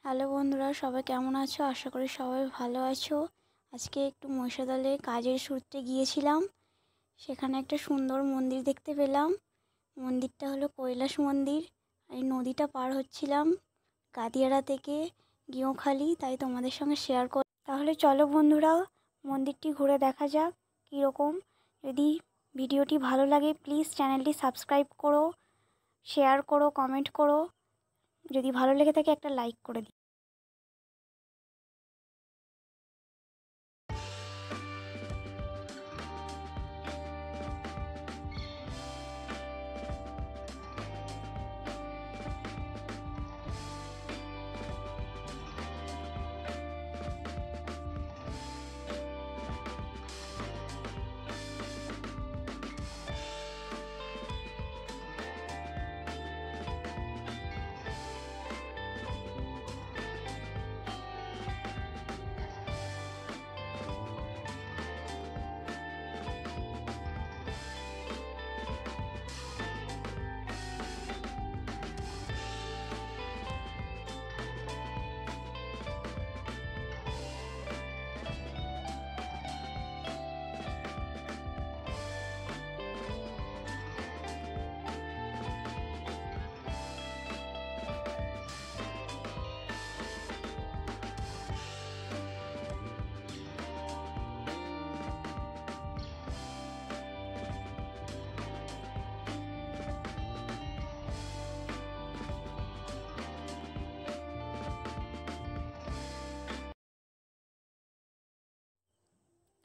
Hello বন্ধুরা, সবাই কেমন আছো? আশা করি সবাই ভালো আছো। আজকে একটু মহিষাদলে কাজের সূত্রে গিয়েছিলাম। সেখানে একটা সুন্দর মন্দির দেখতে পেলাম। মন্দিরটা হলো কৈলাস মন্দির। এই নদীটা পার হচ্ছিলাম গাদিয়ারা থেকে গিয়োখালি, তাই তোমাদের সঙ্গে শেয়ার কর। তাহলে চলো বন্ধুরা, মন্দিরটি ঘুরে দেখা যাক কীরকম। যদি ভিডিওটি ভালো লাগে প্লিজ চ্যানেলটি সাবস্ক্রাইব করো, শেয়ার করো, কমেন্ট করো। যদি ভালো লেগে থাকে একটা লাইক করে দিও।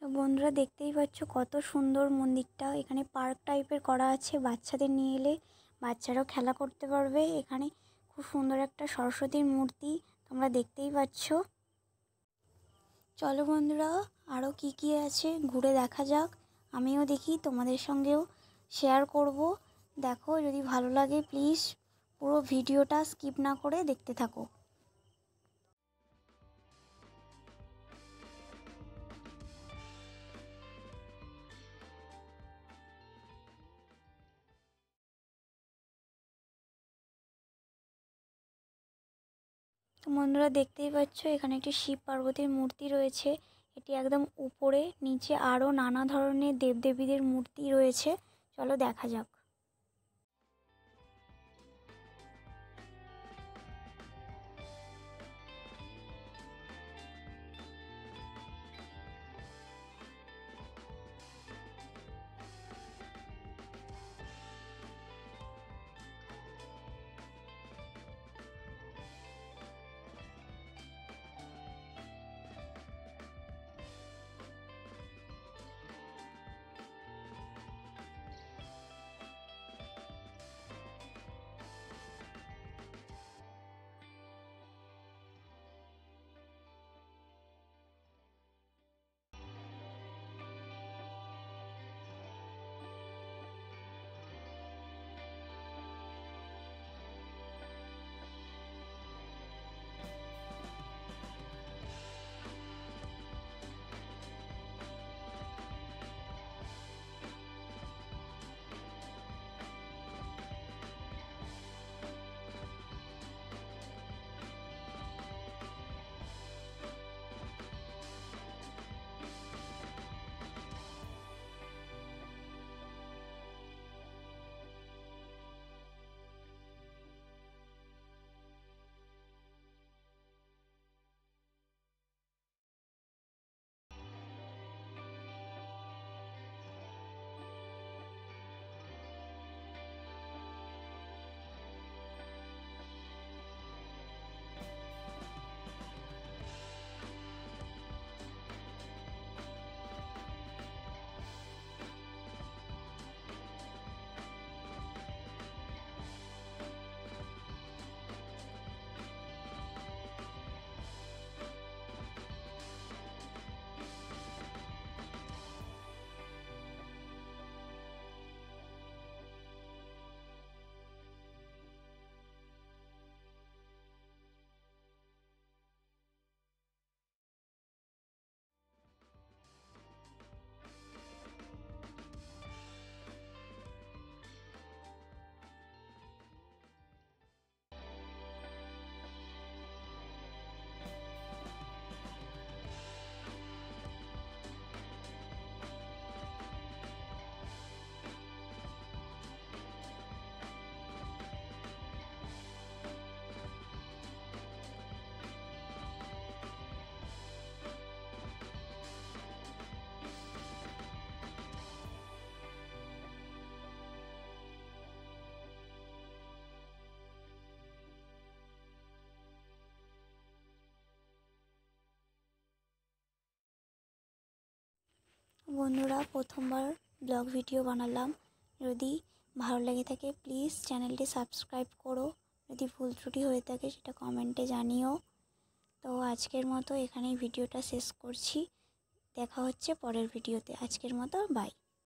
তো বন্ধুরা, দেখতেই পাচ্ছ কত সুন্দর মন্দিরটা। এখানে পার্ক টাইপের করা আছে, বাচ্চাদের নিয়ে এলে বাচ্চারাও খেলা করতে পারবে। এখানে খুব সুন্দর একটা সরস্বতীর মূর্তি তোমরা দেখতেই পাচ্ছ। চলো বন্ধুরা, আরও কি কি আছে ঘুরে দেখা যাক। আমিও দেখি, তোমাদের সঙ্গেও শেয়ার করব। দেখো, যদি ভালো লাগে প্লিজ পুরো ভিডিওটা স্কিপ না করে দেখতে থাকো। তো বন্ধুরা, দেখতেই পাচ্ছ এখানে একটি শিব পার্বতীর মূর্তি রয়েছে। এটি একদম উপরে, নিচে আরও নানা ধরনের দেবদেবীদের মূর্তি রয়েছে। চলো দেখা যাক। বন্ধুরা, প্রথমবার ব্লগ ভিডিও বানালাম। যদি ভালো লেগে থাকে প্লিজ চ্যানেলটি সাবস্ক্রাইব করো। যদি ভুল ত্রুটি হয়ে থাকে সেটা কমেন্টে জানিও। তো আজকের মতো এখানেই ভিডিওটা শেষ করছি। দেখা হচ্ছে পরের ভিডিওতে। আজকের মতো বাই।